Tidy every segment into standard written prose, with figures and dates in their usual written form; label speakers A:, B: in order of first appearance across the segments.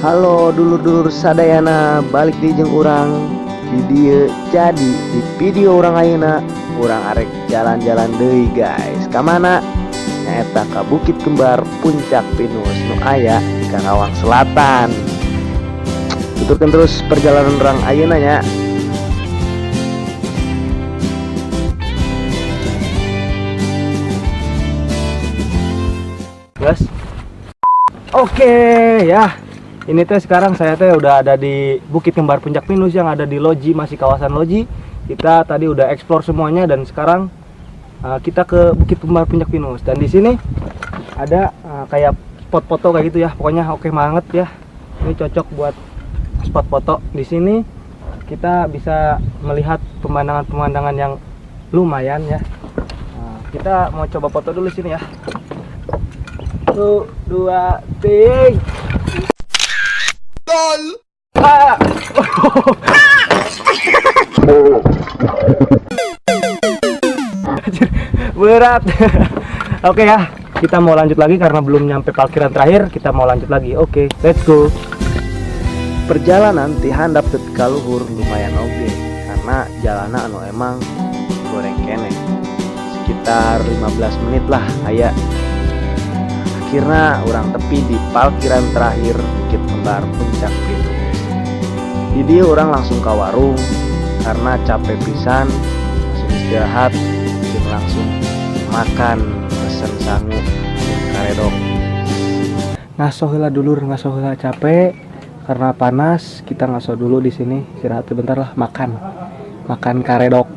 A: Halo dulur-dulur sadayana, balik di jeung urang di dieu. Jadi di video urang ayeuna urang arek jalan-jalan deui guys. Ka mana? Nyaeta ka Bukit Kembar Puncak Pinus nu aya di Karawang Selatan. Tuturkeun terus perjalanan urang ayeuna nya. Guys. Oke ya. Ini teh sekarang saya teh udah ada di Bukit Kembar Puncak Pinus yang ada di Loji, masih kawasan Loji. Kita tadi udah explore semuanya dan sekarang kita ke Bukit Kembar Puncak Pinus. Dan di sini ada kayak spot foto kayak gitu ya. Pokoknya oke banget ya. Ini cocok buat spot foto. Di sini kita bisa melihat pemandangan-pemandangan yang lumayan ya. Kita mau coba foto dulu sini ya. 1, 2, 3. Berat. Oke ya, kita mau lanjut lagi karena belum nyampe parkiran terakhir. Kita mau lanjut lagi. Oke, let's go. Perjalanan ti handap teu kaluhur lumayan oge karena jalanan anu emang goreng kene. Sekitar 15 menit lah aya. Akhirnya orang tepi di parkiran terakhir Bukit Kembar Puncak Pinus. Di dia orang langsung ke warung karena capek pisan, langsung istirahat, dan langsung makan pesen sangu karedok. Ngaso heula dulur, ngaso heula capek karena panas, kita ngaso dulu di sini, istirahat sebentar lah, makan karedok.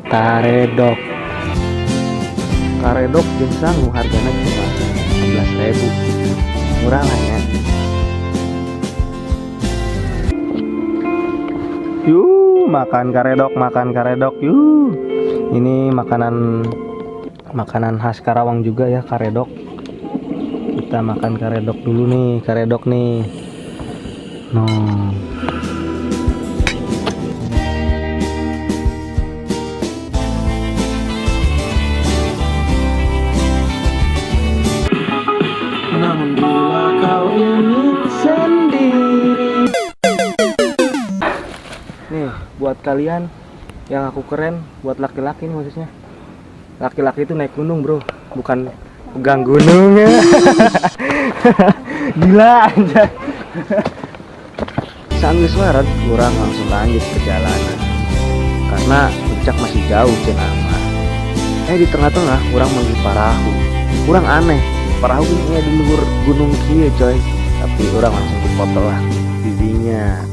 A: Karedok jeung sangu harganya cuma 15.000, murah lah ya. Yuk makan karedok yuk. Ini makanan khas Karawang juga ya, karedok. Kita makan karedok dulu nih, karedok nih. Namun bila kau ini sendiri. Nih buat kalian yang aku keren, buat laki-laki nih khususnya. Laki-laki itu naik gunung bro, bukan pegang gunung ya. Gila aja. Sanggeus waret kurang langsung lanjut perjalanan karena puncak masih jauh cenah. Di tengah-tengah kurang manggil parahu. Kurang aneh, parahu ini di luhur gunung kieu coy. Tapi orang langsung dipoto lah didinya.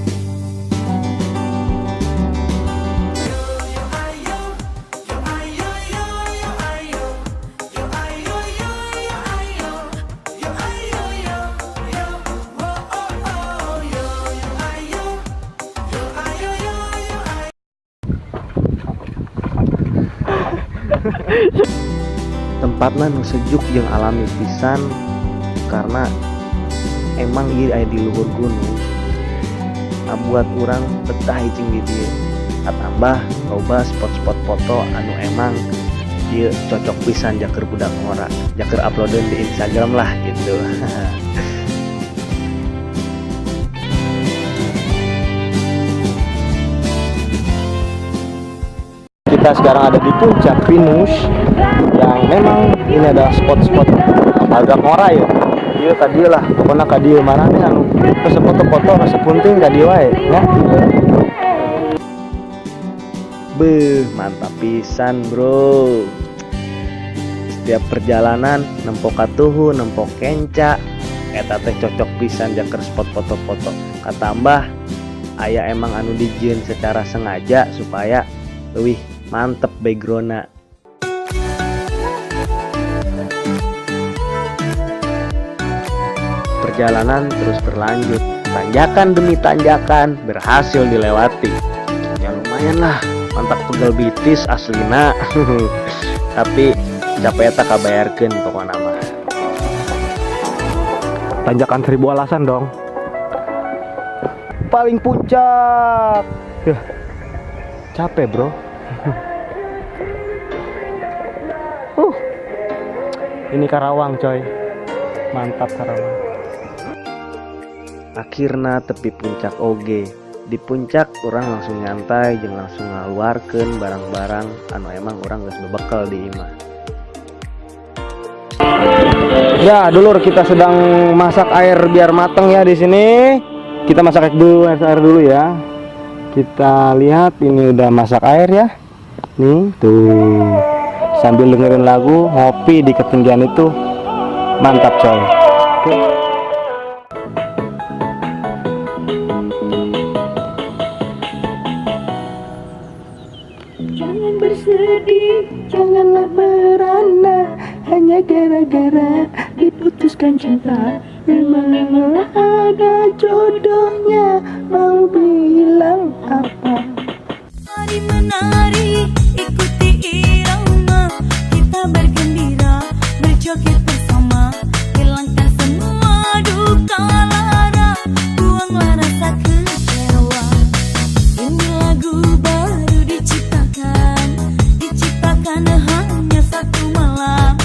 A: Tempatnya nu sejuk jeung alami pisan karena emang ieu aya di luhur gunung. Buat urang betah hicing di dieu. Tambah loba spot-spot foto anu emang ieu cocok pisan jaker budak ngora, jaker uploadeun di Instagram lah gitu. Kita sekarang ada di Puncak Pinus yang memang ini ada spot-spot agak ngora ya. Iya tadi lah, pokoknya kadi mana nih anu terus foto-foto rasa punting kadi wae ya. Beuh, mantap pisan bro. Setiap perjalanan nempok katuhu, nempok kenca, eta teh cocok pisan jaker spot foto-foto. Katambah aya emang anu dijieun secara sengaja supaya leuwih mantep backgroundna. Perjalanan terus berlanjut, tanjakan demi tanjakan berhasil dilewati. Ya lumayan lah, mantap pegel bitis aslina. Tapi capek tak kabayarkeun pokokna mah. Tanjakan 1000 alasan dong. Paling puncak. Capek bro. Ini Karawang coy, mantap Karawang. akhirna tepi puncak oge. Di puncak orang langsung nyantai jeung langsung ngaluarkeun barang-barang anu emang orang geus bebekal di imah. Ya, dulur, kita sedang masak air biar mateng ya di sini. Kita masak air dulu ya. Kita lihat ini udah masak air ya. Nih, tuh. Sambil dengerin lagu, ngopi di ketinggian itu. Mantap, coy. Oke.
B: Jangan bersedih, janganlah merana, hanya gara-gara diputuskan cinta. Memang ada jodohnya, mau bilang apa?
C: Mari menari, ikuti irama, kita bergembira, berjoget bersama, hilangkan semua duka lara, buanglah rasa kecewa. Ini lagu baru diciptakan hanya satu malam,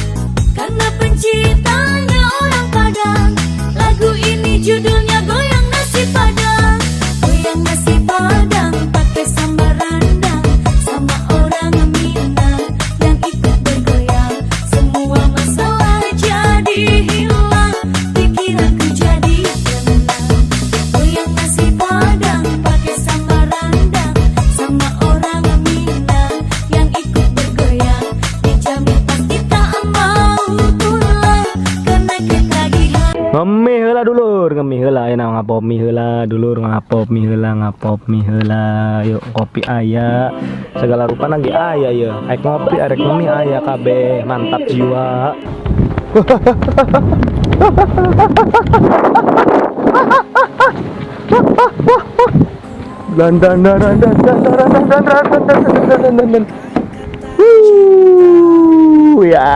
C: karena penciptanya orang Padang. Lagu ini judulnya Goyang Nasi Padang. Goyang nasi Padang pakai sambal rendang, sama orang Minang yang ikut bergoyang. Semua masalah jadi hilang, pikiranku jadi tenang. Goyang nasi Padang pakai sambal rendang, sama orang Minang yang ikut bergoyang. Dijamin pasti tak mau pulang, karena kita lagi
A: Ngemi heula dulur, ngemi heula enak ngapop mie heula dulur, ngapop mie heula. Yuk kopi aya, segala rupa lagi aya ya. Aek ngopi, arek ngemi aya kabeh, mantap jiwa. Dan. Ya.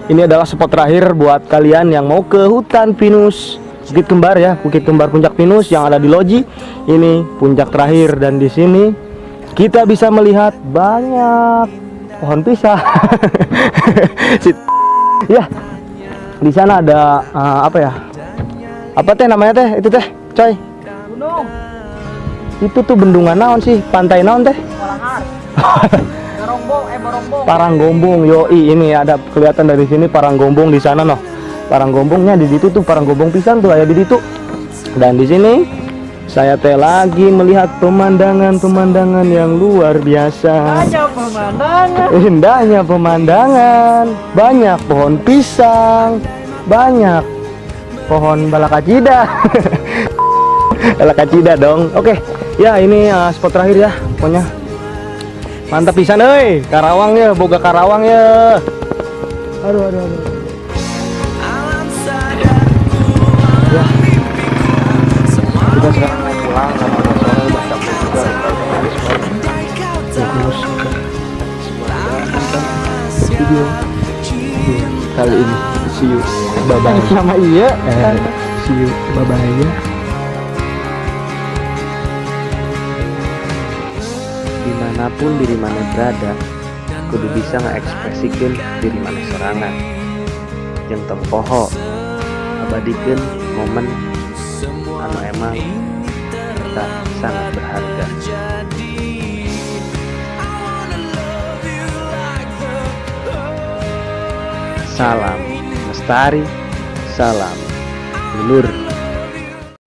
A: Ini adalah spot terakhir buat kalian yang mau ke hutan pinus Bukit Kembar ya, Bukit Kembar Puncak Pinus yang ada di Loji. Ini puncak terakhir dan di sini kita bisa melihat banyak pohon pisang. Ya, di sana ada apa ya? Apa teh namanya teh? Itu teh, coy.
B: Gunung
A: Itu tuh bendungan naon sih? Pantai naon teh?
B: Barongbong.
A: Paranggombong, yoi, ini ada kelihatan dari sini Paranggombong di sana noh. Paranggombongnya di situ tuh, Paranggombong pisan tuh ada di situ. Dan di sini saya teh lagi melihat pemandangan yang luar biasa. Indahnya pemandangan, banyak pohon pisang, banyak pohon balakacida. Balakacida dong. Oke, ya ini spot terakhir ya, pokoknya. Mantap pisan euy, Karawang ya, boga Karawang ya. Aduh. Ya. Kita sekarang mau pulang karena udah sore, udah capek juga. Video kali ini. See you. Bye bye. Sama iya. See you. Bye bye ya. Dimanapun diri mana berada, kudu bisa ngekspresikan diri mana sorangan. Jeung tempoho abadikeun momen anu emang kita sangat berharga. Salam lestari, salam dulur.